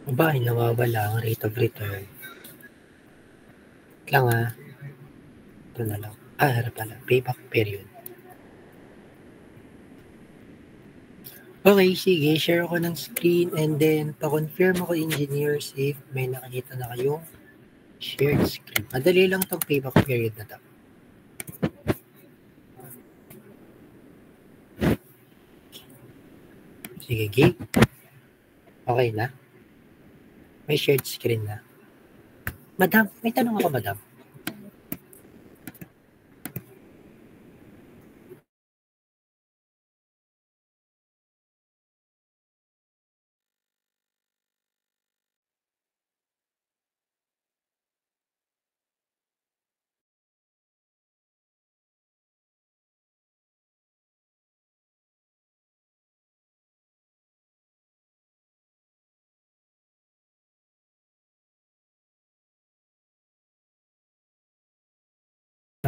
Aba, nawawala ang rate of return. Lang ito na lang. Harap pala, payback period. Okay, sige, share ako ng screen and then pa-confirm ako engineers if may nakikita na kayong shared screen. Madali lang tong payback period na to. Sige, Gabe. Okay na? May shared screen na. Madam, may tanong ako, madam.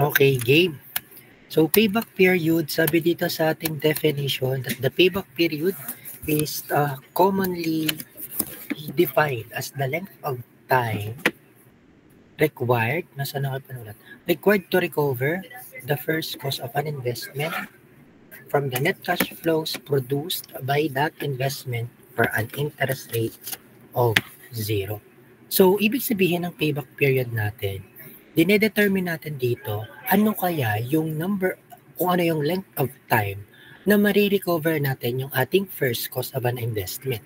Okay, game. So, payback period, sabi dito sa ating definition that the payback period is commonly defined as the length of time required, required to recover the first cost of an investment from the net cash flows produced by that investment for an interest rate of 0. So, ibig sabihin ng payback period natin, dinedetermine natin dito ano kaya yung number, kung ano yung length of time na marirecover natin yung ating first cost of an investment.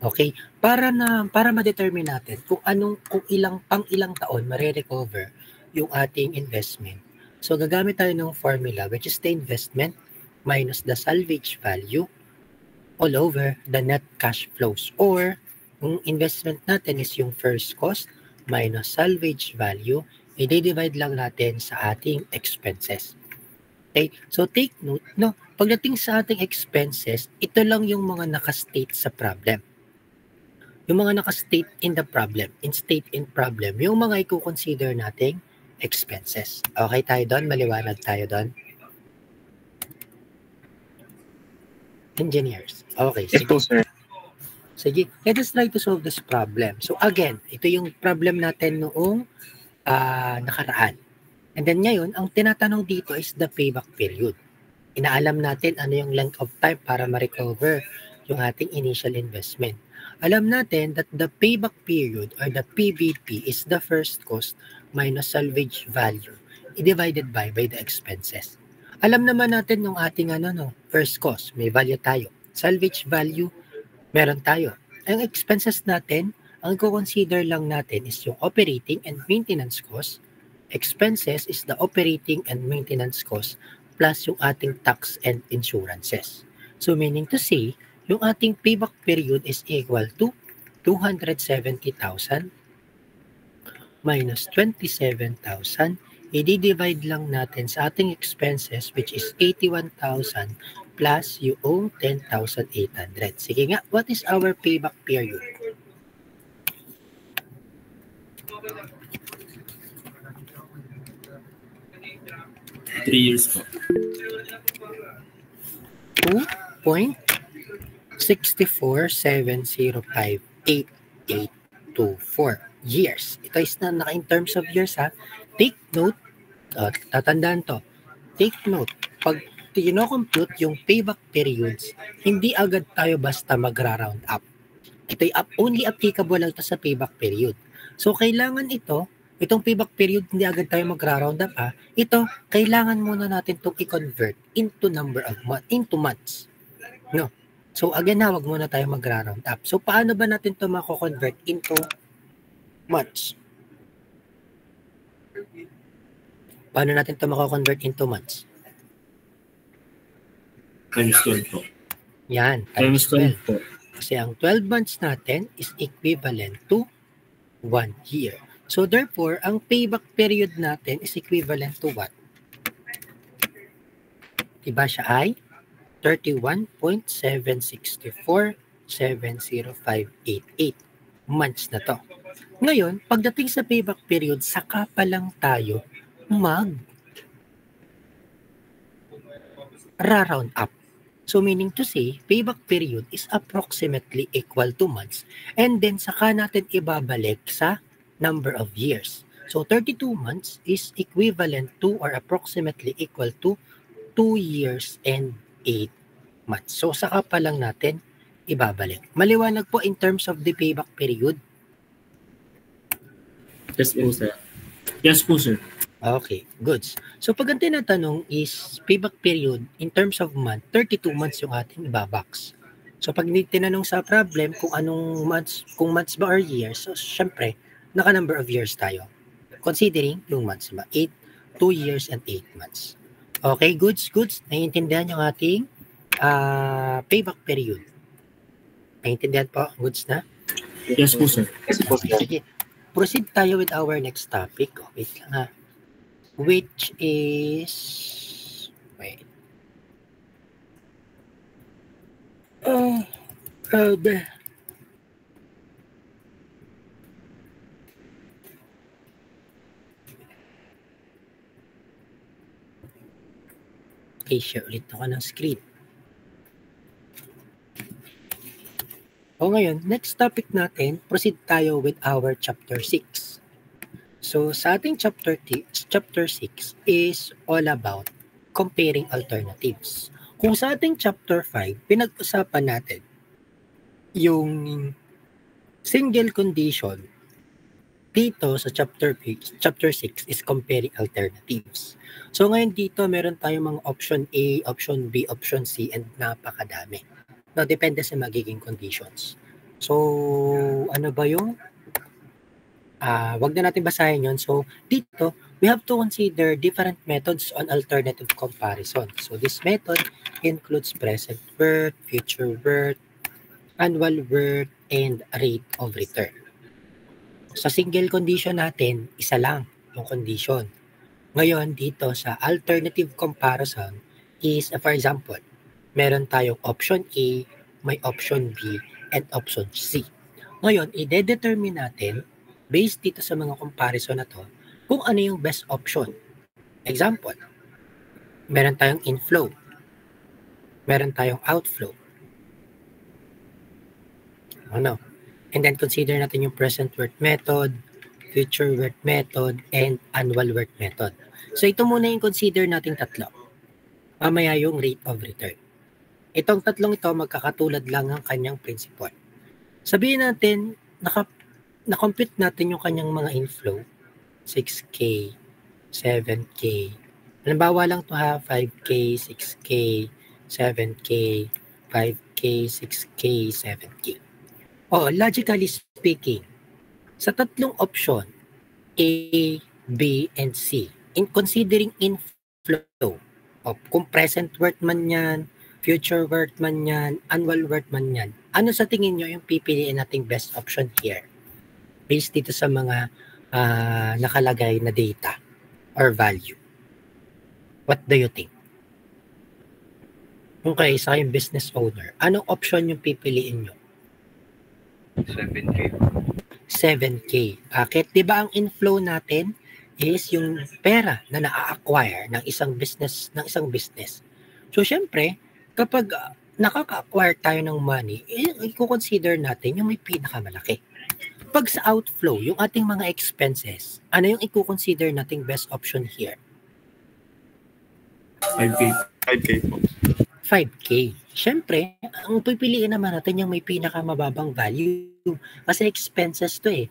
Okay? Para ma-determine natin kung ilang taon marirecover yung ating investment. So, gagamit tayo ng formula which is the investment minus the salvage value all over the net cash flows. Or, yung investment natin is yung first cost minus salvage value, i-divide lang natin sa ating expenses. Okay? So, take note, no? Pagdating sa ating expenses, ito lang yung mga nakastate sa problem. Yung mga nakastate in the problem, yung mga i-consider nating expenses. Okay tayo doon? Maliwanag tayo doon? Engineers. Okay. Yes po, sir. Sige, let us try to solve this problem. So again, ito yung problem natin noong nakaraan. And then ngayon, ang tinatanong dito is the payback period. Inaalam natin ano yung length of time para ma-recover yung ating initial investment. Alam natin that the payback period or the PVP is the first cost minus salvage value divided by the expenses. Alam naman natin yung ating first cost, may value tayo. Salvage value, meron tayo. Ang expenses natin, ang i-consider lang natin is yung operating and maintenance cost. Expenses is the operating and maintenance cost plus yung ating tax and insurances. So meaning to say, yung ating payback period is equal to 270,000 minus 27,000. I-divide lang natin sa ating expenses which is 81,000 plus yung 10,800. Sige nga, what is our payback period? Three years po. 2.647058824 years. Ito is na in terms of years ha. Take note, tatandaan to. Take note, pag compute yung payback periods, hindi agad tayo basta magra-round up. Ito only applicable lang ito sa payback period. So, kailangan itong payback period, hindi agad tayo magra-round up ha. Ito, kailangan muna natin itong i-convert into into months. No? So, again wag muna tayo magra-round up. So, paano ba natin ito mako-convert into months? Paano natin ito mako-convert into months? Times 12 po. Yan, times 12 po. Kasi ang 12 months natin is equivalent to 1 year. So therefore, ang payback period natin is equivalent to what? Diba siya ay 31.764 70588 months na to. Ngayon, pagdating sa payback period, saka pa lang tayo round up. So meaning to say, payback period is approximately equal to months and then saka natin ibabalik sa number of years. So 32 months is equivalent to or approximately equal to 2 years and 8 months. So saka pa lang natin ibabalik. Maliwanag po in terms of the payback period. Yes po, sir. Yes po, sir. Okay, goods. So pag ang tinatanong is payback period in terms of month, 32 months yung ating ibabox. So pag tinanong sa problem kung anong months, kung months ba or years, so syempre, naka-number of years tayo. Considering yung months ba, 2 years and 8 months. Okay, goods. Naiintindihan yung ating payback period. Naiintindihan po, goods na? Yes po, sir. Sige, proceed tayo with our next topic. Wait lang ha. Which is, wait. Okay, share ulit ako ng screen. O ngayon, next topic natin, proceed tayo with our chapter 6. So sa ating chapter 6 is all about comparing alternatives. Kung sa ating chapter 5, pinag-usapan natin yung single condition, dito sa chapter 6 is comparing alternatives. So ngayon dito meron tayong mga option A, option B, option C, and napakadami. No, depende sa magiging conditions. So ano ba yung wag na natin basahin yun. So dito we have to consider different methods on alternative comparison. So this method includes present worth, future worth, annual worth, and rate of return. Sa single condition natin, isa lang yung condition. Ngayon, dito sa alternative comparison is, for example, meron tayong option A, may option B, and option C. Ngayon, i-determine natin, based dito sa mga comparison na to, kung ano yung best option. Example, meron tayong inflow, meron tayong outflow. Ano? And then consider natin yung present worth method, future worth method, and annual worth method. So ito muna yung consider nating tatlo. Mamaya yung rate of return. Itong tatlong ito magkakatulad lang ng kanyang principle. Sabihin natin, na-compute natin yung kanyang mga inflow. 6K, 7K. Halimbawa lang to ha, 5K, 6K, 7K, 5K, 6K, 7K. Logically speaking, sa tatlong option, A, B, and C, in considering inflow, kung present worth man yan, future worth man yan, annual worth man yan, ano sa tingin nyo yung pipiliin nating best option here? Based dito sa mga nakalagay na data or value. What do you think? Okay, sa yung business owner, anong option yung pipiliin nyo? 7K. 7K. Bakit? Di ba ang inflow natin is yung pera na na-acquire ng isang business. So, syempre, kapag nakaka-acquire tayo ng money, i-consider natin yung may pinakamalaki. Pag sa outflow, yung ating mga expenses, ano yung i-consider nating best option here? 5K. 5K po. 5K. Siyempre, ang pipiliin naman natin yung may pinakamababang value. Kasi expenses to eh.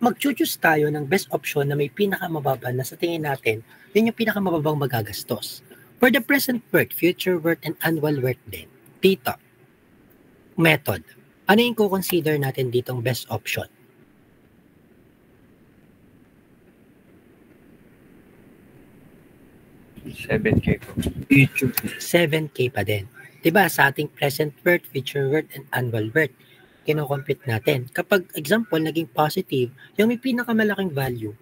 Mag-choose tayo ng best option na may pinakamababa na sa tingin natin, yun yung pinakamababang magagastos. For the present worth, future worth, and annual worth din, dito, method. Ano yung consider natin ditong best option? $7K po. 7K pa din. Diba sa ating present worth, future worth, and annual worth, kino-compute natin. Kapag example, naging positive, yung may pinakamalaking value,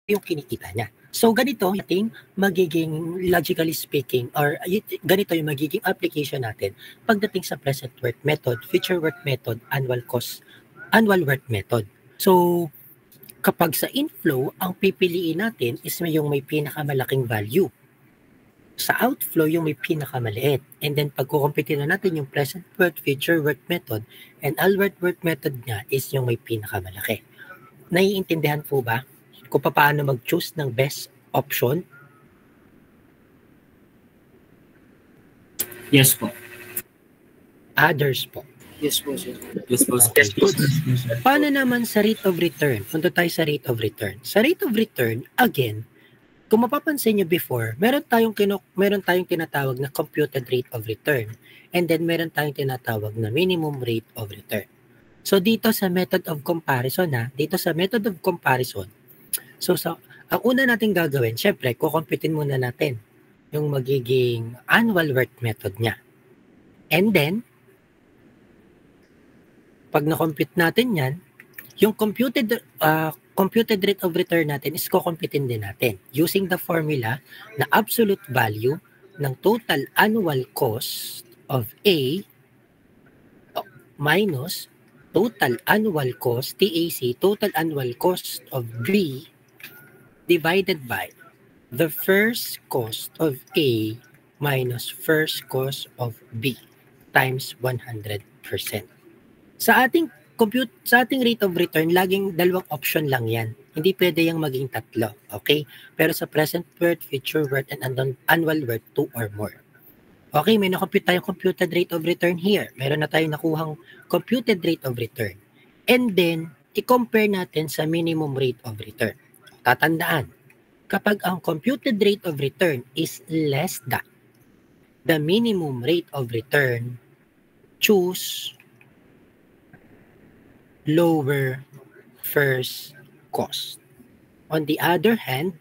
yung kinikita niya. So, ganito yung ating magiging, logically speaking, or ganito yung magiging application natin pagdating sa present worth method, future worth method, annual worth method. So, kapag sa inflow, ang pipiliin natin is yung may pinakamalaking value. Sa outflow, yung may pinakamaliit. And then, pag kukumpitin na natin yung present worth, future worth method, and annual worth method niya is yung may pinakamalaki. Naiintindihan po ba kung paano mag-choose ng best option? Yes po. Others po. Yes po, sir. Yes po, sir. Yes po. Paano naman sa rate of return? Punta tayo sa rate of return. Sa rate of return, again, kung mapapansin nyo before, meron tayong tinatawag na computed rate of return, and then meron tayong tinatawag na minimum rate of return. So dito sa method of comparison, so ang una natin gagawin, syempre, kukumpitin muna natin yung magiging annual worth method niya. And then, pag na-compute natin yan, yung computed rate of return natin is kukumpitin din natin using the formula na absolute value ng total annual cost of A minus total annual cost, TAC, total annual cost of B divided by the first cost of A minus first cost of B times 100%. Sa ating rate of return, laging dalawang option lang yan. Hindi pwede yung maging tatlo, okay? Pero sa present worth, future worth, and annual worth, 2 or more. Okay, may na-compute tayong computed rate of return here. Meron na tayong nakuhang computed rate of return. And then, i-compare natin sa minimum rate of return. Tatandaan, kapag ang computed rate of return is less than the minimum rate of return, choose lower first cost. On the other hand,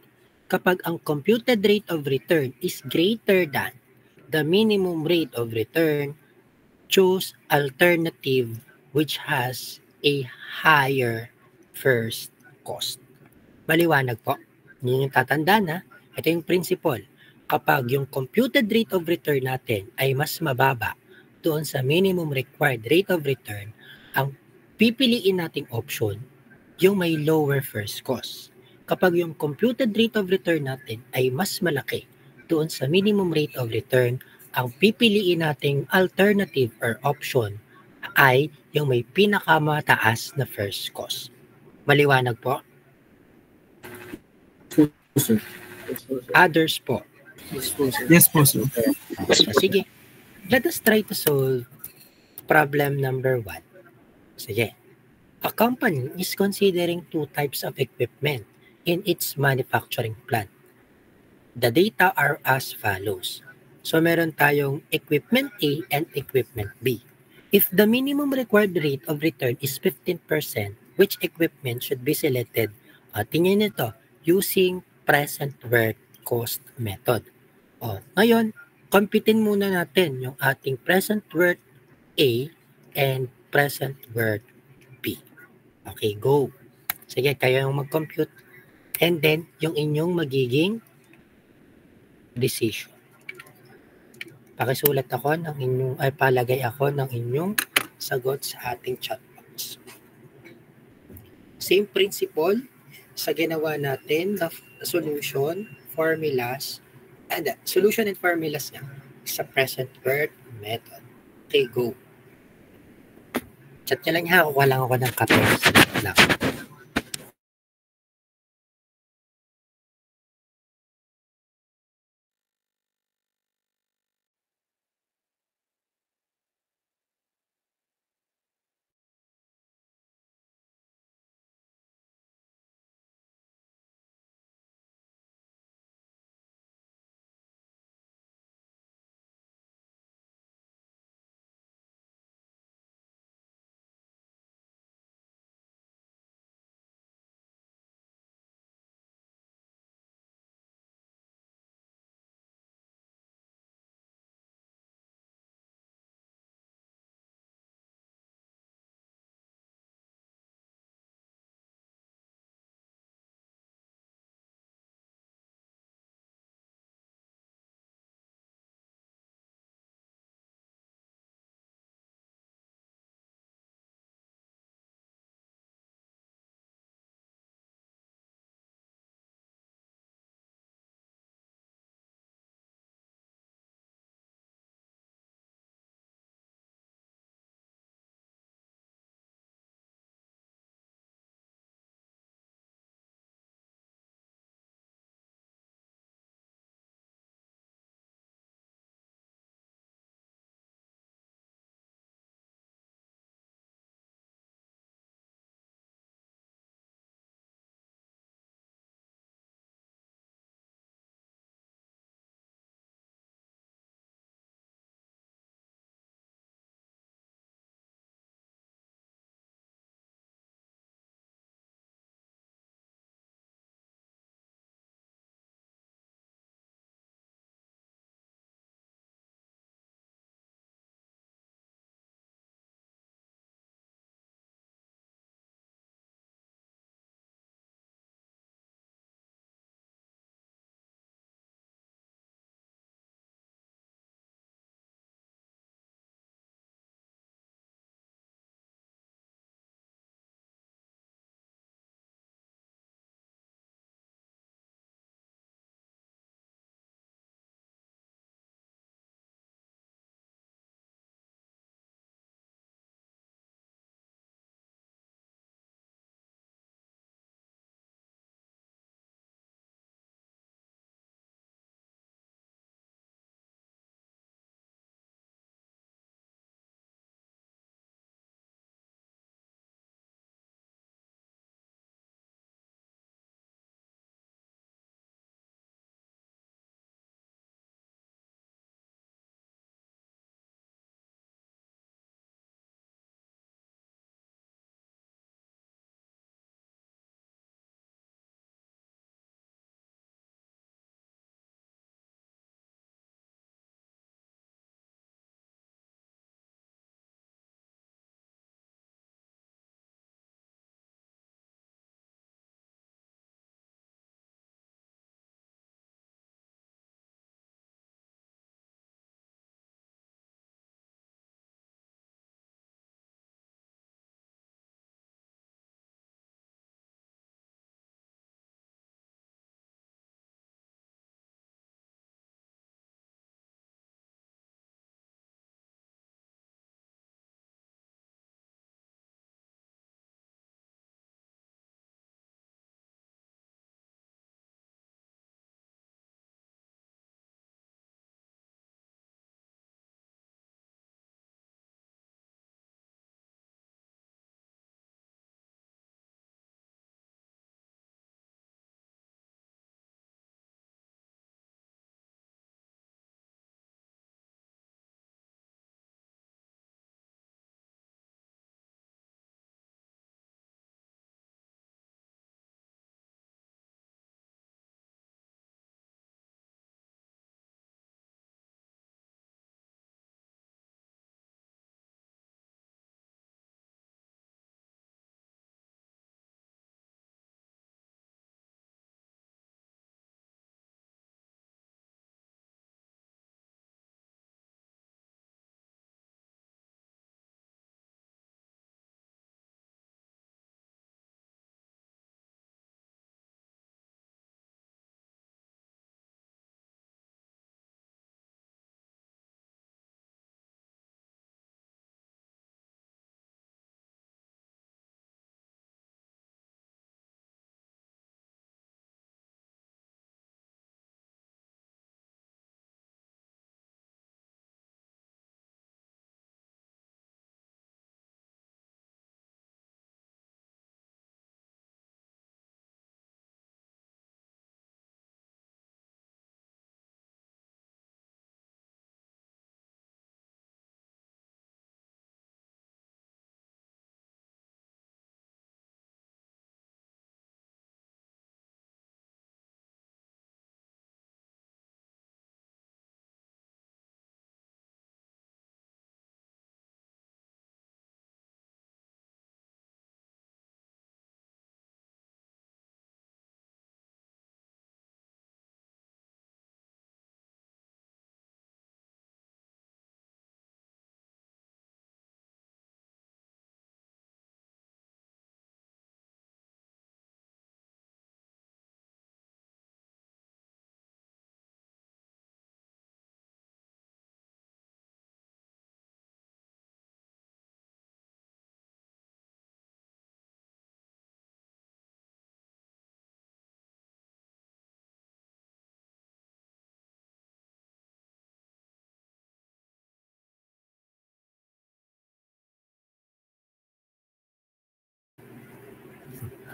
kapag ang computed rate of return is greater than the minimum rate of return, choose alternative which has a higher first cost. Maliwanag po. Yun yung tatandaan na. Ito yung principle. Kapag yung computed rate of return natin ay mas mababa doon sa minimum required rate of return, ang pipiliin nating option yung may lower first cost. Kapag yung computed rate of return natin ay mas malaki doon sa minimum rate of return, ang pipiliin nating alternative or option ay yung may pinakamataas na first cost. Maliwanag po? Sir. Yes po, sir. Others po. Yes po, sir. Yes po, sir. So, sige. Let us try to solve problem number 1. Sige. A company is considering 2 types of equipment in its manufacturing plant. The data are as follows. So, meron tayong equipment A and equipment B. If the minimum required rate of return is 15%, which equipment should be selected? Tingnan nito, using present worth cost method. Ngayon, computein muna natin yung ating present worth A and present worth B. Okay, go. Sige, kayo yung mag-compute. And then, yung inyong magiging decision. Pakisulat ako ng inyong, palagay ako ng inyong sagot sa ating chat box. Same principle sa ginawa natin na solution, formulas, and solution and formulas niya sa present worth method. Okay, go. Chat niya lang ha, kukuha lang ako ng kape. Lang.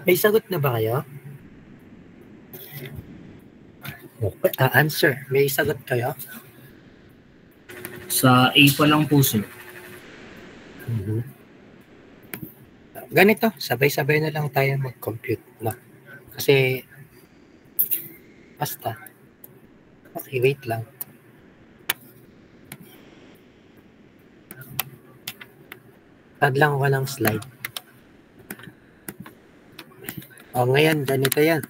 May sagot na ba kayo? Okay. Answer. May sagot kayo? Sa A pa lang po, sir. Mhm. Ganito, sabay-sabay na lang tayo mag-compute. No? Kasi, basta. Okay, wait lang. Add lang ko ng slide. O, ngayon, ganito yan.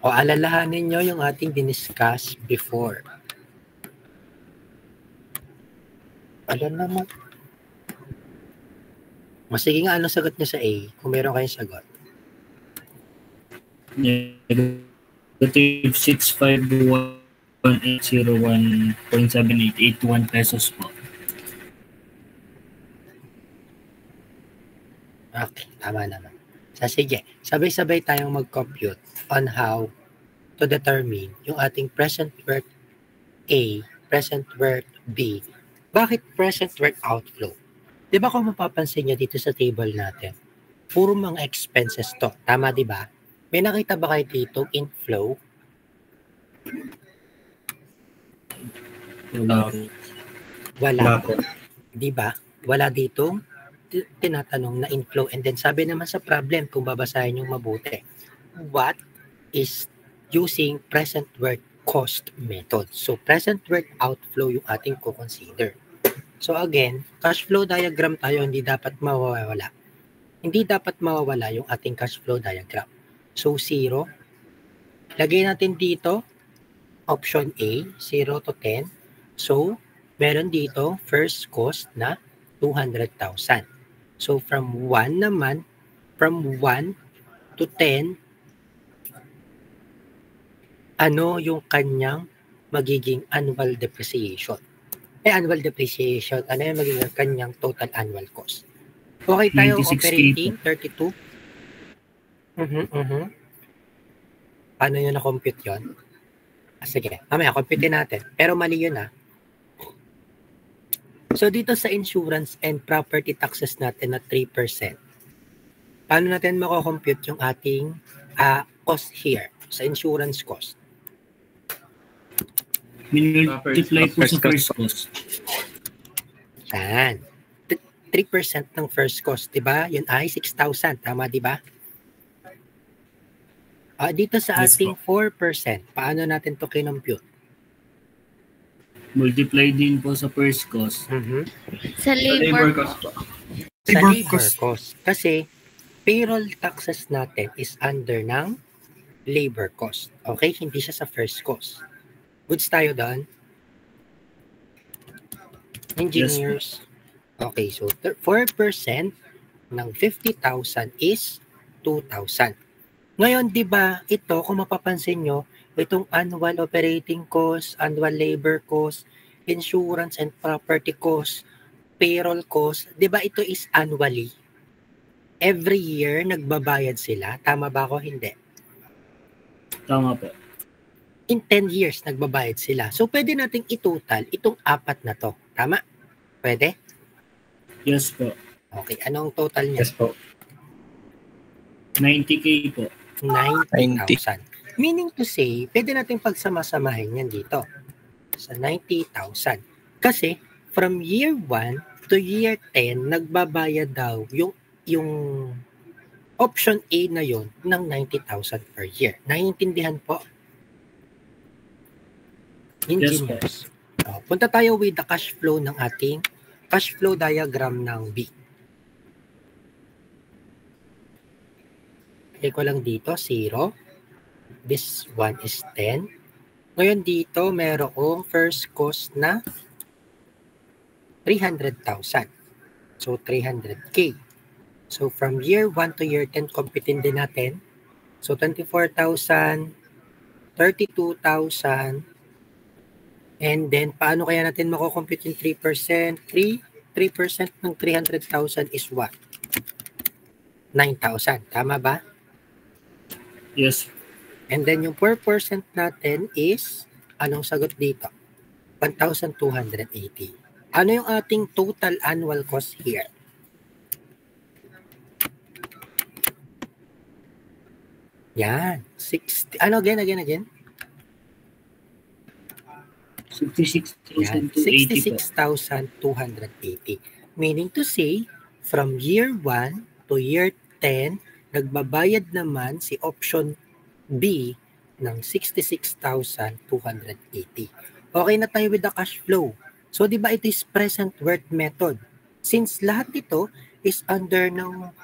O, alalahanin nyo yung ating diniscuss before. Alam naman. Sige nga, anong sagot nyo sa A? Kung meron kayong sagot. Negative 651,801.7881 pesos po. Okay, tama naman. Sige, sabay-sabay tayong mag-compute on how to determine yung ating present worth A, present worth B. Bakit present worth outflow? Di ba kung mapapansin nyo dito sa table natin, puro mga expenses to. Tama, di ba? May nakita ba kayo dito inflow? Wala. Di ba? Wala ditong tinatanong na inflow. And then sabi naman sa problem, kung babasahin yung mabuti, what is using present worth cost method? So present worth outflow yung ating ko-consider. So again, cash flow diagram tayo, hindi dapat mawawala. Hindi dapat mawawala yung ating cash flow diagram. So 0, lagay natin dito, option A, 0 to 10. So, meron dito first cost na 200,000. So from 1 naman, from 1 to 10, ano yung kanyang magiging annual depreciation? Annual depreciation, ano yung magiging kanyang total annual cost? Okay tayo, 26K operating 32. Paano nyo na-compute yun? Sige, mamaya, compute natin. Pero mali yun ah. So dito sa insurance and property taxes natin na 3%, paano natin mako-compute yung ating cost here sa insurance cost? Multiply po sa first cost. Yan. 3% ng first cost, diba? Yun ay 6,000. Tama, diba? Dito sa Yes, ating 4%, paano natin to kinompute? Multiply din po sa first cost. Sa labor cost po. Sa labor cost. Kasi, payroll taxes natin is under ng labor cost. Okay? Hindi siya sa first cost. Goods tayo doon? Engineers. Yes. Okay, so 4% ng 50,000 is 2,000. Ngayon, di ba, ito, kung mapapansin nyo, itong annual operating cost, annual labor cost, insurance and property cost, payroll cost, di ba ito is annually? Every year, nagbabayad sila. Tama ba ako? Hindi. Tama po. In 10 years, nagbabayad sila. So, pwede nating itotal itong apat na to. Tama? Pwede? Yes po. Okay, anong total niya? Yes po. 90K po. 90,000. Meaning to say, pwede nating pagsama-samahin yan dito sa 90,000. Kasi, from year 1 to year 10, nagbabayad daw yung option A na yon ng 90,000 per year. Naiintindihan po? Engineers. Yes, punta tayo with the cash flow ng ating cash flow diagram ng B. Lagay ko lang dito, 0. This one is 10. Ngayon dito, merong first cost na 300,000. So, 300K. So, from year 1 to year 10, computin din natin. So, 24,000, 32,000, and then, paano kaya natin mako-compute yung 3%? 3% ng 300,000 is what? 9,000. Tama ba? Yes. And then, yung 4% natin is, anong sagot dito? 1,280. Ano yung ating total annual cost here? Yan. 60. Ano, again? 66,280 Yan. po. 66,280. Meaning to say, from year 1 to year 10, nagbabayad naman si option B ng 66,280. Okay na tayo with the cash flow. So, di ba ito is present worth method? Since lahat ito is under ng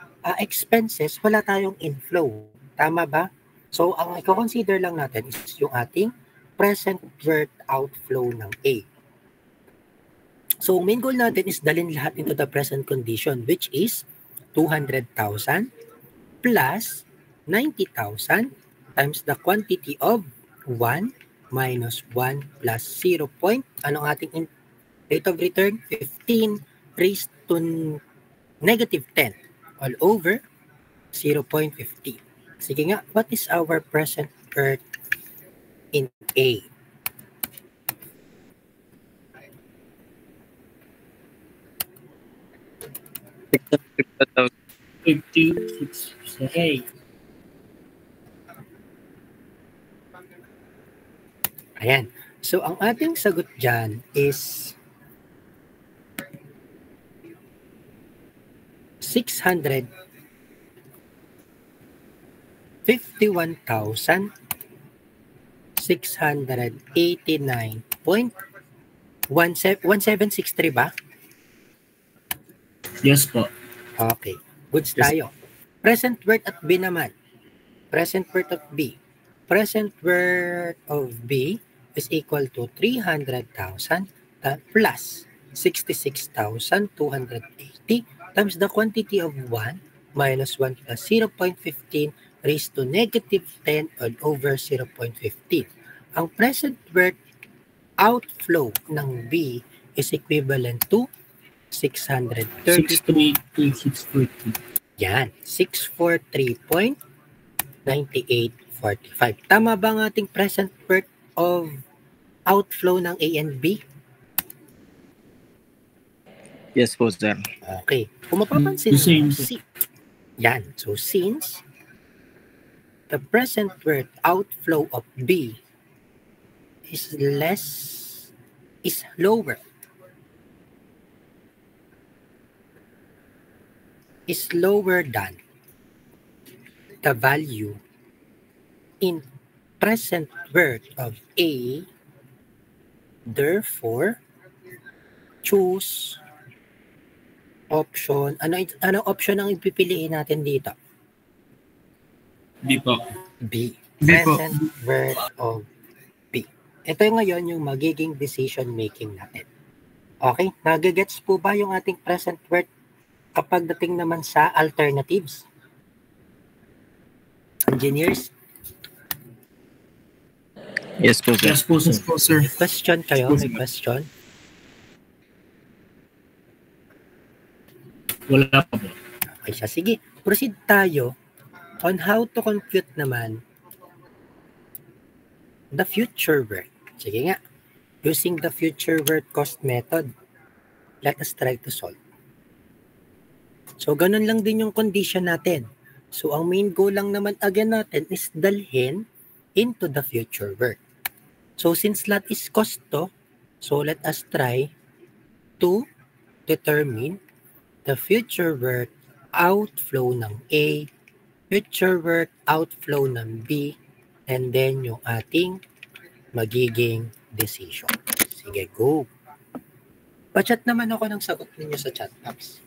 expenses, wala tayong inflow. Tama ba? So, ang i-consider lang natin is yung ating present worth outflow ng A. So, main goal natin is dalhin lahat into the present condition, which is 200,000 plus 90,000 times the quantity of 1 minus 1 plus 0. Anong ating rate of return? 15 raised to negative 10 all over 0.50. Sige nga, what is our present worth in A? $50,000. 56%. Okay. Ayan. So, ang ating sagot dyan is 651,689.1763 ba? Yes po. Okay. Goods Yes. tayo. Present worth at B naman. Present worth of B. Present worth of B is equal to 300,000 plus 66,280 times the quantity of 1 minus 1 plus 0.15 raised to negative 10 all over 0.15. Ang present worth outflow ng B is equivalent to 632. 640. Yan, 643.9845. Tama ba ang ating present worth of outflow ng A and B? Yes po, sir. Okay. Kung mapapansin The same. mo, yan. So, since the present worth outflow of B is lower than the value in present worth of A, therefore, choose option. Ano option ang ipipiliin natin dito? B po. B. B po. Present worth of B. Ito ngayon yung magiging decision making natin. Okay? Nagigets po ba yung ating present worth kapag dating naman sa alternatives? Engineers? Yes po, sir. Yes po, sir. May question kayo? May question? Wala pa po. Okay siya. Sige, proceed tayo on how to compute naman the future worth. Sige nga. Using the future worth cost method, let us try to solve. So, ganun lang din yung condition natin. So, ang main goal lang naman again natin is dalhin into the future worth. So, since lahat is cost to, so let us try to determine the future worth outflow ng A, future worth outflow ng B, and then yung ating magiging decision. Sige, go. Pa-chat naman ako ng sagot ninyo sa chat box.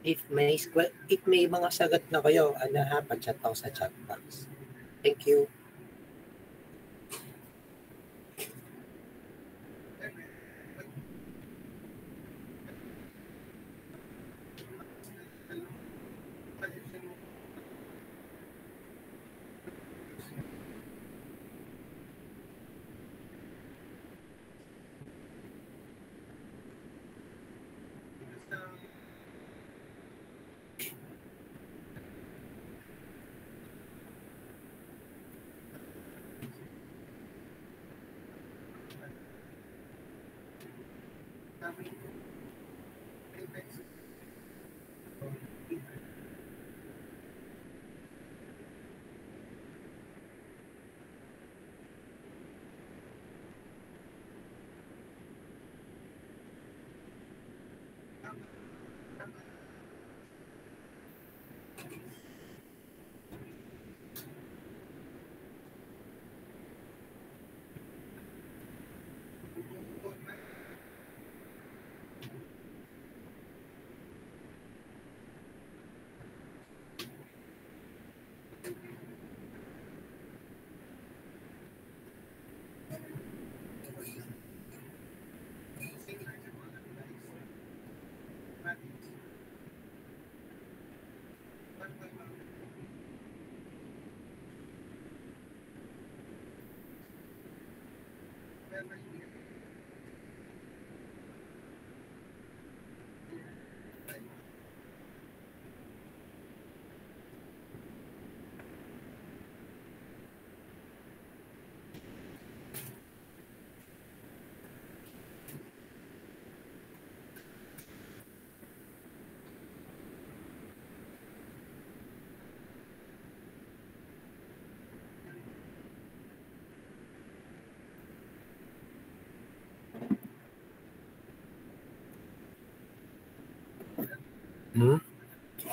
If may mga sagot na kayo, pa-chat ako sa chat box. Thank you.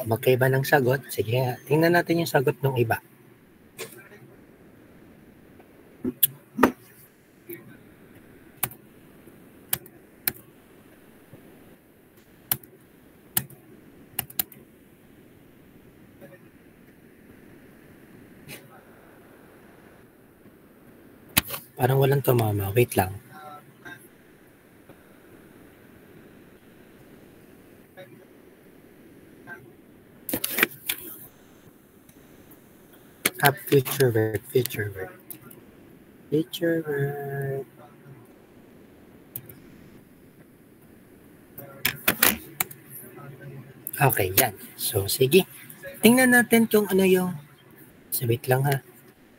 Magkaiba ng sagot. Sige, tingnan natin yung sagot ng iba. Parang walang tumama. Wait lang. Future work. Okay, yan. So, sige. Tingnan natin kung ano yung... So, wait lang ha.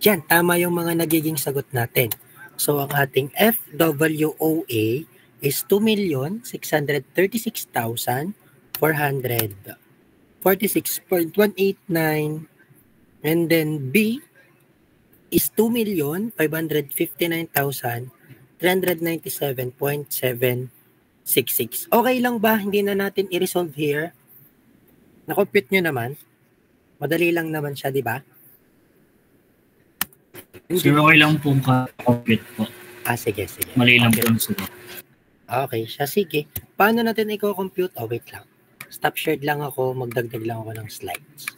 Yan, tama yung mga nagiging sagot natin. So, ang ating FWOA is 2,636,446.189. And then B is 2,599,397.766. Okay lang ba? Hindi na natin i-resolve here. Na-compute nyo naman. Madali lang naman siya, di ba? Sir, okay lang po ka-compute po. Sige. Mali lang po ang sagot. Okay siya, sige. Paano natin i-compute? Wait lang. Stop shared lang ako. Magdagdag lang ako ng slides.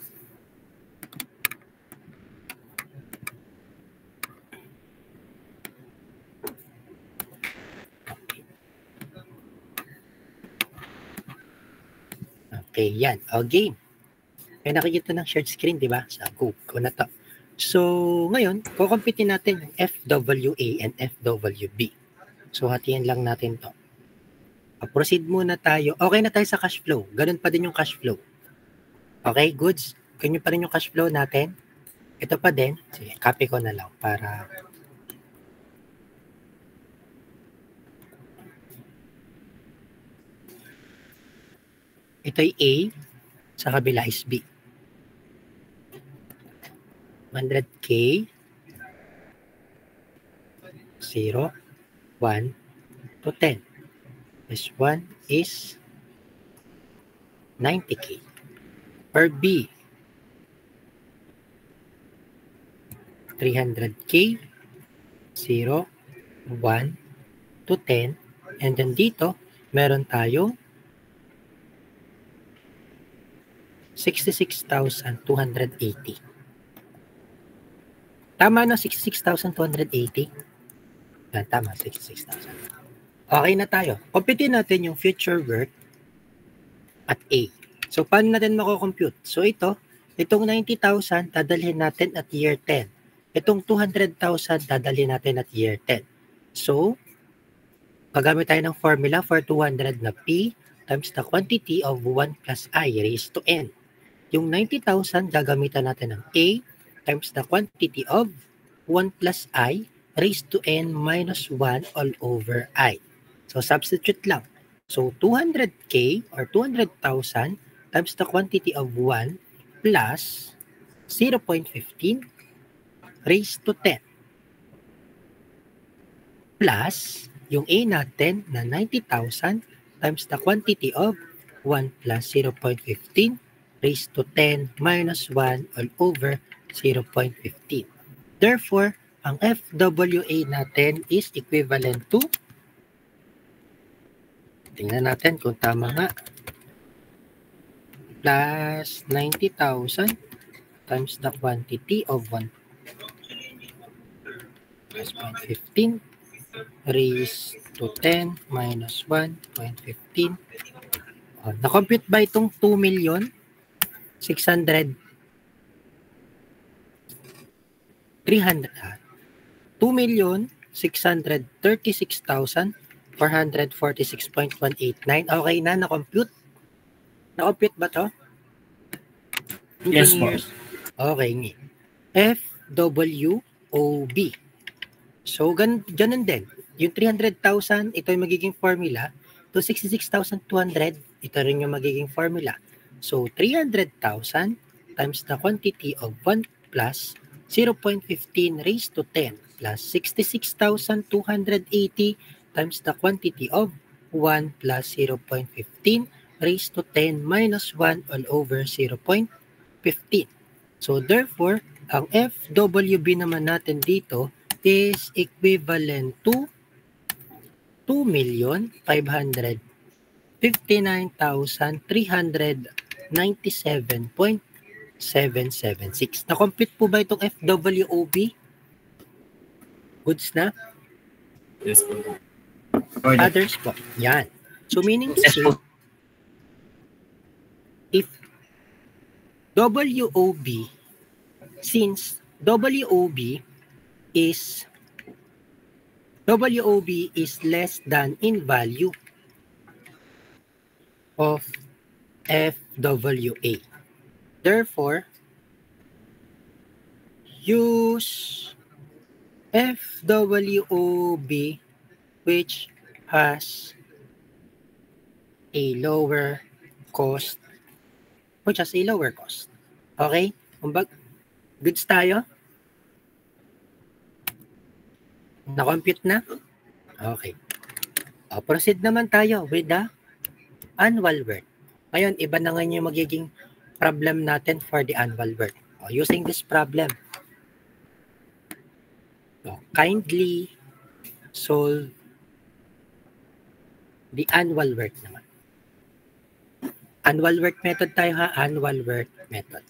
Okay, yan. Game. May nakikita ng shared screen, di ba? Go na to. So, ngayon, kukumpitin natin yung FWA and FWB. So, hatiin lang natin to. Proceed muna tayo. Okay na tayo sa cash flow. Ganun pa din yung cash flow. Okay, goods. Ganyan pa rin yung cash flow natin. Ito pa din. Sige, copy ko na lang para... Ito ay A, sa kabila is B. 100K, 0, 1, to 10. This one is 90K. For B, 300K, 0, 1, to 10. And then dito, meron tayong 66,280. Tama na, 66,280. Tama, 66,000. Okay na tayo. Computein natin yung future work at A. So, paano natin mako-compute? So, itong 90,000, dadalhin natin at year 10. Itong 200,000, dadalhin natin at year 10. So, gagamit tayo ng formula for 200 na P times the quantity of 1 plus I raised to N. Yung 90,000, gagamitan natin ng A times the quantity of 1 plus I raised to N minus 1 all over I. So, substitute lang. So 200K or 200,000 times the quantity of 1 plus 0.15 raised to 10 plus yung A natin na 90,000 times the quantity of 1 plus 0.15 raised to 10 minus 1 all over 0.15. Therefore, ang FWA natin is equivalent to, tingnan natin kung tama nga, plus 90,000 times the quantity of 1 plus 0.15 raised to 10 minus 1.15. Na-compute ba itong 2,600,300 2,636,446.189. Okay na, na-compute? Na-compute ba to? Yes po. Engineers? Okay nga. FWOB. So, ganun din. Yung 300,000, ito yung magiging formula. To 66,200, ito rin yung magiging formula. So, 300,000 times the quantity of 1 plus 0.15 raised to 10 plus 66,280 times the quantity of 1 plus 0.15 raised to 10 minus 1 all over 0.15. So, therefore, ang FWB naman natin dito is equivalent to 2,559,397.776. Na-compute po ba itong FWOB? Goods na? Yes po. Or the- Others po. Yan. So, meaning to Yes say, po. if WOB, since WOB is less than in value of FWA. Therefore, use FWOB which has a lower cost. Okay? Goods tayo? Na-compute na? Okay. Proceed naman tayo with the annual work. Ngayon, iba na ngayon yung magiging problem natin for the annual work. Using this problem, kindly solve the annual work naman. Annual work method tayo ha, annual work method.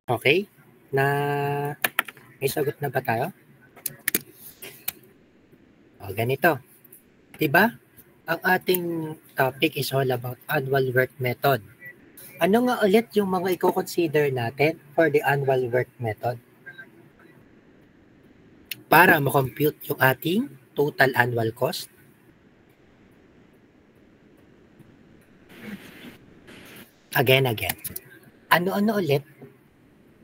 Okay? May sagot na ba tayo? O, ganito. Diba? Ang ating topic is all about annual work method. Ano nga ulit yung mga i-consider natin for the annual work method? Para ma-compute yung ating total annual cost. Again. Ano-ano ulit?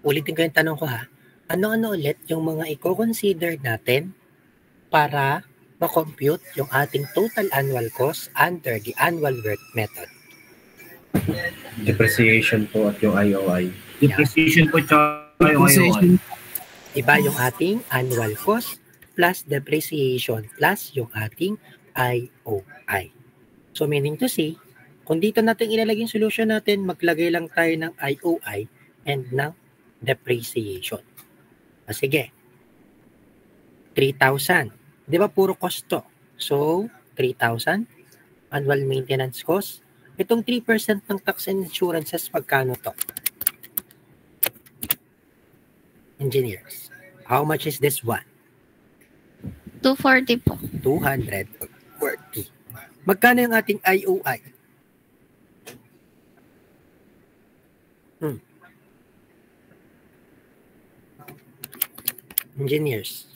Ulitin ko yung tanong ko ha. Ano-ano ulit yung mga i-consider natin para ma-compute yung ating total annual cost under the annual work method? Depreciation po at yung IOI. Depreciation po tsaka yung IOI. Diba yung ating annual cost plus depreciation plus yung ating IOI. So meaning to say, kung dito natin ilalagay yung solution natin, maglagay lang tayo ng IOI and ng depreciation. Sige. 3,000. Di ba puro cost to? So, 3,000 annual maintenance cost. Itong 3% ng tax and insurances, pagkano to? Engineers. How much is this one? 240 po. 240. Magkano yung ating IOI? Engineers.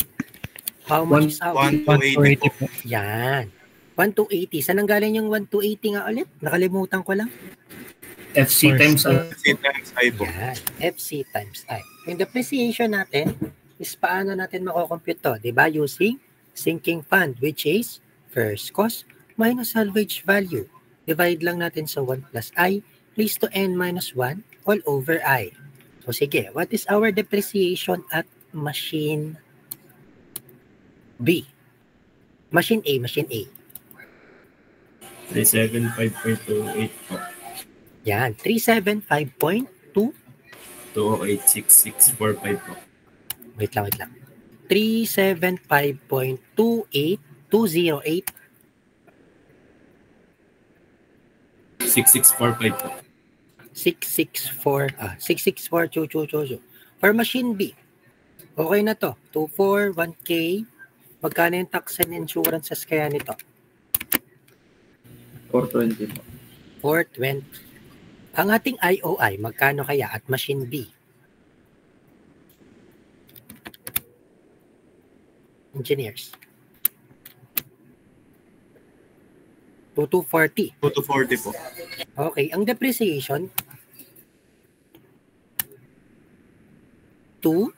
How much is our? 180 po. Yan. 1 to 80. Saan ang galing yung 1 to 80 nga ulit? Nakalimutan ko lang. FC times I po. Yan. FC times I. Yung depreciation natin is paano natin mako-compute to? Diba? Using sinking fund, which is first cost minus salvage value. Divide lang natin sa 1 plus I raised to n minus 1 all over I. So sige, what is our depreciation at machine B? Machine A. 375.28 po. Yan, 375.2. 2086645 po. Wait lang. 375.28. 208. 6645 po. 664. For machine B, okay na to. 24, 1K. Magkano yung tax and insurances kaya nito? 420 po. 420. Ang ating IOI, magkano kaya at machine B? Engineers. 2240. 2240 po. Okay, ang depreciation 2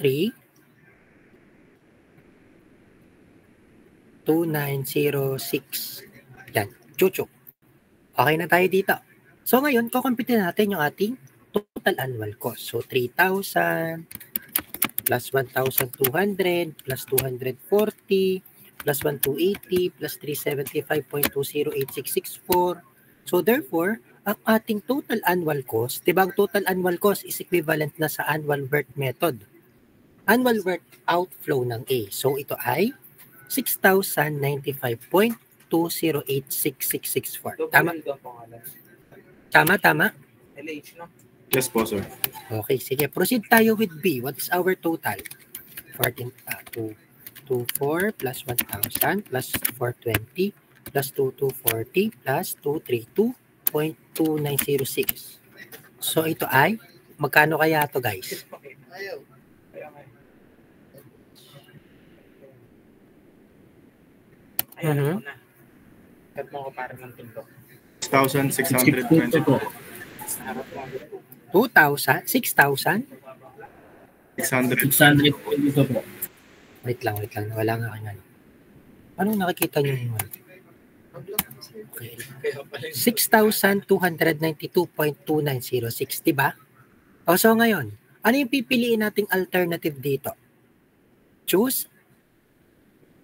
3 2906. Yan, chuchuk. Okay na tayo dito. So ngayon, kukumpute natin yung ating total annual cost. So 3,000 plus 1,200 plus 240 plus 1,280 plus 375.208,664. So therefore, ang ating total annual cost, diba ang total annual cost is equivalent na sa annual work method. Annual work outflow ng A. So ito ay 6,095.208,664. Tama? Tama? LH, no? Yes po, sir. Okay, sige. Proceed tayo with B. What is our total? 24 plus 1,000 plus 420 plus 2240 plus 232.2906. So ito ay, magkano kaya ito guys? Ayan na. Cut mo ko para ng pinto. 6,620 po. 2,000? 6,000? 600 po dito po. Wait lang. Wala nga kayo. Anong nakikita nyo yung okay. 6,292.2906, diba? O so ngayon, ano yung pipiliin nating alternative dito? Choose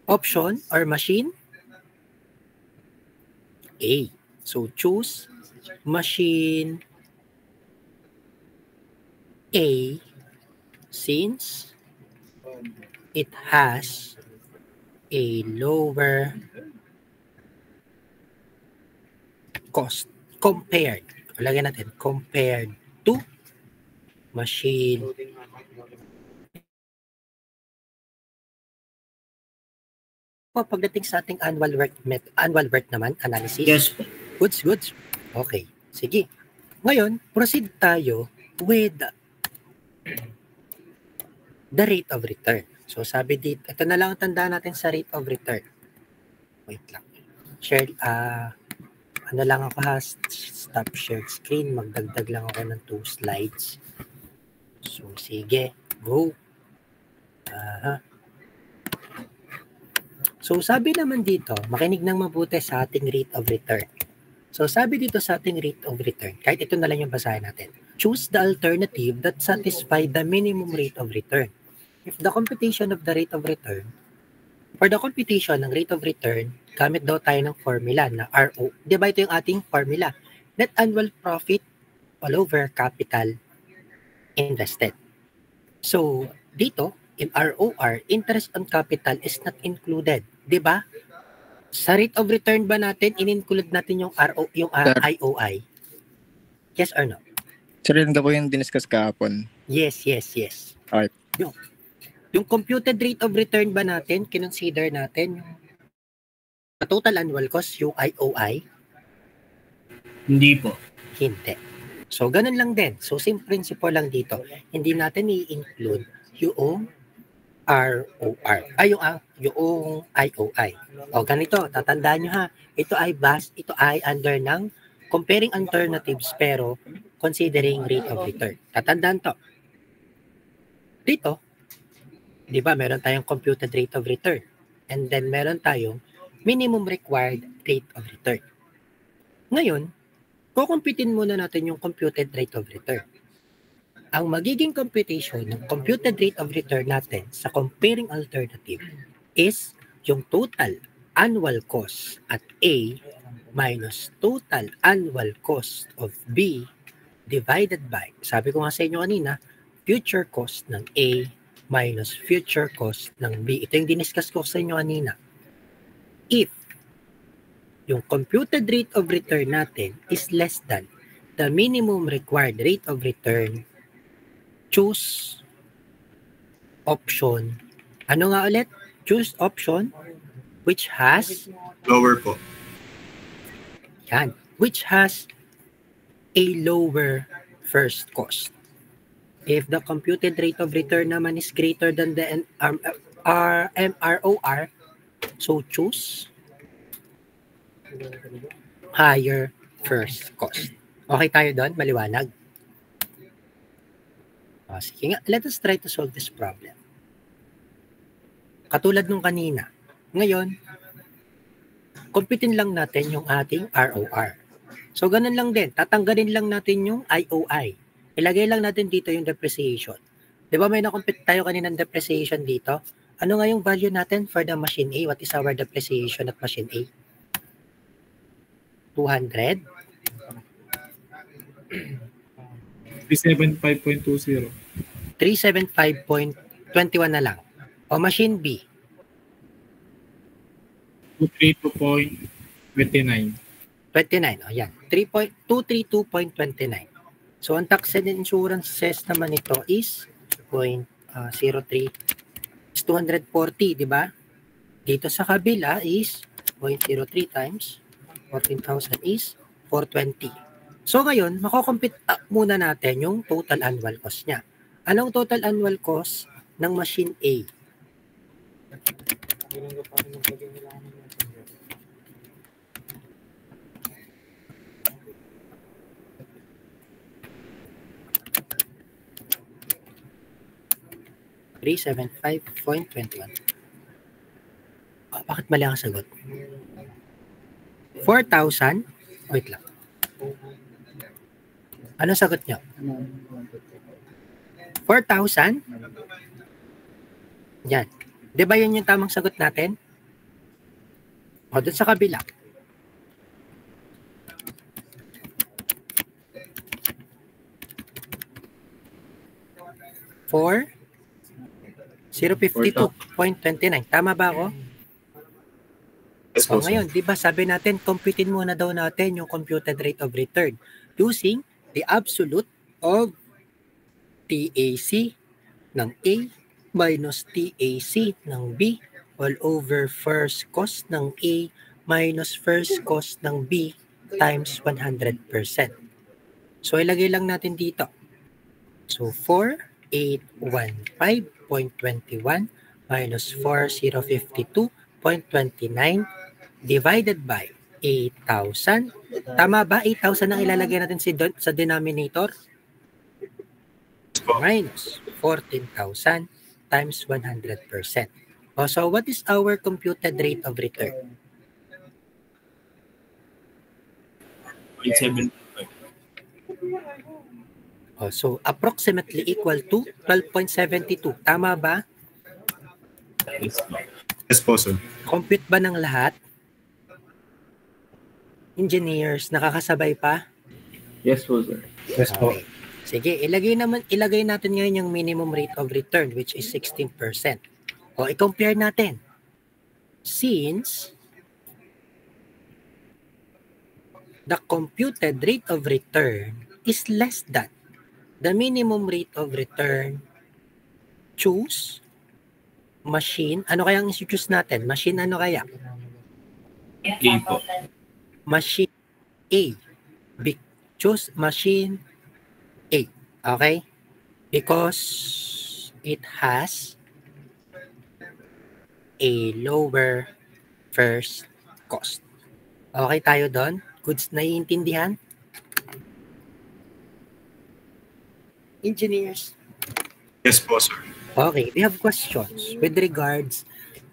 option or machine A. So choose machine A since it has a lower cost compared. Lagyan natin compared to machine. Pagdating sa ating annual work naman, analysis. Yes po. Goods. Okay. Sige. Ngayon, proceed tayo with the rate of return. So, sabi dito, ito na lang ang tandaan natin sa rate of return. Wait lang. Share, ano lang ako ha, stop shared screen. Magdagdag lang ako ng 2 slides. So, sige. Go. So, sabi naman dito, makinig ng mabuti sa ating rate of return. So, sabi dito sa ating rate of return, kahit ito na lang yung basahin natin. Choose the alternative that satisfy the minimum rate of return. If the computation of the rate of return, for the computation ng rate of return, gamit daw tayo ng formula na RO. Di ba ito yung ating formula? Net annual profit all over capital invested. So, dito, in ROR, interest on capital is not included. Di ba? Sa rate of return ba natin, in-include natin yung IOI? Yes or no? Sir, yun po yung diniscuss kahapon. Yes. Alright. Yung computed rate of return ba natin, kinonsider natin yung total annual cost, yung IOI? Hindi po. Hindi. So, ganun lang din. So, same principle lang dito. Hindi natin i-include yung ROR. Yung IOI. O, ganito. Tatandaan nyo ha. Ito ay under ng comparing alternatives pero considering rate of return. Tatandaan to. Dito, di ba, meron tayong computed rate of return. And then, meron tayong minimum required rate of return. Ngayon, kukumpitin muna natin yung computed rate of return. Ang magiging computation ng computed rate of return natin sa comparing alternative is yung total annual cost at A minus total annual cost of B divided by, sabi ko nga sa inyo kanina, future cost ng A minus future cost ng B. Ito yung diniscuss ko sa inyo kanina. If yung computed rate of return natin is less than the minimum required rate of return, choose option. Ano nga ulit? Choose option which has Lower po. yan, which has a lower first cost. If the computed rate of return naman is greater than the MROR, so choose higher first cost. Okay tayo doon? Maliwanag? Sige nga, let us try to solve this problem. Katulad nung kanina. Ngayon, kumpitin lang natin yung ating ROR. So, ganun lang din. Tatanggalin lang natin yung IOI. Ilagay lang natin dito yung depreciation. Di ba may nakumpit tayo kaninang depreciation dito? Ano nga yung value natin for the machine A? What is our depreciation at machine A? 200? 375.20. 375.21 na lang. O machine B? 232.29. 29. O yan. 232.29. So, ang tax and insurance cess naman ito is 0.03 is 240, di ba? Dito sa kabila is 0.03 times 14,000 is 420. So, ngayon, makukompute muna natin yung total annual cost niya. Anong total annual cost ng machine A? $375.21. Bakit mali ang sagot? 4,000? Wait lang. Ano sagot niyo? 4,000? Yan. Di ba yun yung tamang sagot natin? O, dun sa kabila. 0.52.29. Tama ba ako? Yes So po, sir. ngayon, di ba sabi natin, computein muna daw natin yung computed rate of return using the absolute of TAC ng A minus TAC ng B all over first cost ng A minus first cost ng B times 100%. So, ilagay lang natin dito. So, 4815.21 minus 4052.29 divided by 8,000. Tama ba? 8,000 ang ilalagay natin sa denominator? Minus 14,000 times 100%. Oh, so, what is our computed rate of return? 0.7. Oh, so, approximately equal to 12.72. Tama ba? Yes po. Yes po, sir. Compute ba ng lahat? Engineers, nakakasabay pa? Yes po, sir. Yes po. Okay. Sige, ilagay natin ngayon yung minimum rate of return which is 16%. O, i-compare natin. Since the computed rate of return is less than the minimum rate of return, choose machine. Ano kaya ang choose natin? Machine ano kaya? A po. Machine A. Choose machine A. Okay? Because it has a lower first cost. Okay tayo doon? Goods, naiintindihan? Engineers. Yes po, sir. Okay, we have questions with regards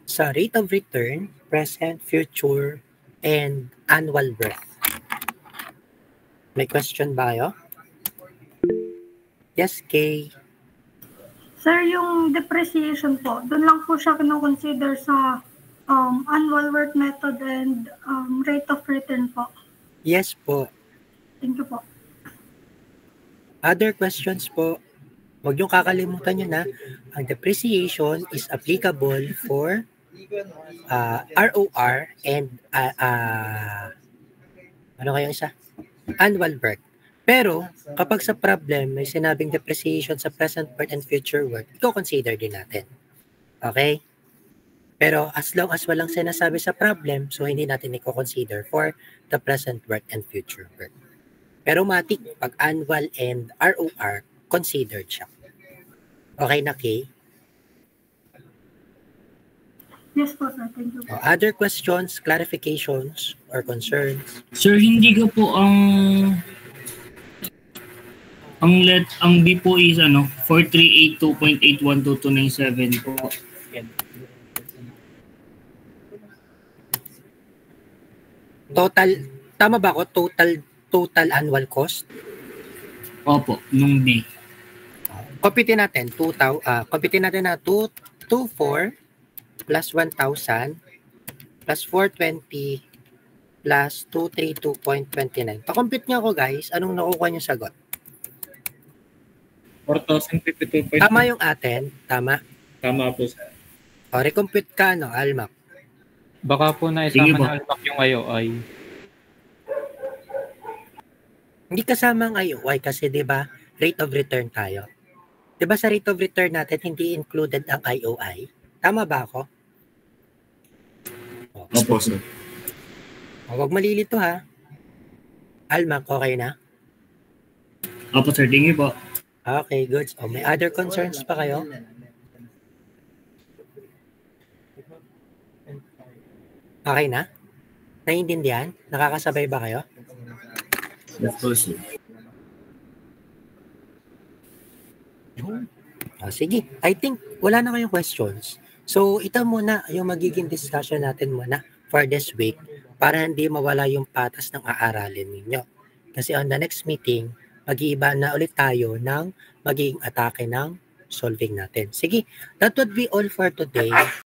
sa rate of return, present, future, and annual growth. May question ba kayo? Yes, Kay. Sir, yung depreciation po, doon lang po siya kino-consider sa annual work method and rate of return po. Yes po. Thank you po. Other questions po? Huwag niyong kakalimutan yun na ang depreciation is applicable for ROR and ano kaya isa? Annual work. Pero kapag sa problem may sinabing depreciation sa present work and future work, i-consider din natin. Okay? Pero as long as walang sinasabi sa problem, so hindi natin i-consider for the present work and future work. Pero matik, pag annual and ROR, considered siya. Okay na, Kay? Yes po, sir. Thank you po. Other questions, clarifications, or concerns? Sir, hindi ko po ang B po is 4382.81227 po. Total, tama ba ako? Total annual cost? Opo, nung B. Computin natin, computin natin na 224 plus 1,000 plus 420 plus 232.29. Pa-compute niyo ako, guys. Anong nakukuha niyo sagot? 4,052. Tama yung atin? Tama? Tama po, sir. O, recompute ka, Almac. Baka po na Sige isama po. na alpak yung IOI. Hindi kasama ang IOI kasi 'di ba rate of return tayo. 'Di ba sa rate of return natin hindi included ang IOI? Tama ba ako? Yes po, sir. Huwag malilito ha. Almac, okay na? Opo, sir. Thank you po. Okay, good. O, may other concerns pa kayo? Okay na? Naiintindihan? Nakakasabay ba kayo? Yes po, sir. Sige. I think wala na kayong questions. So, ito muna yung magiging discussion natin muna for this week para hindi mawala yung patas ng aaralin ninyo. Kasi on the next meeting, mag-iiba na ulit tayo ng magiging atake ng solving natin. Sige, that would be all for today.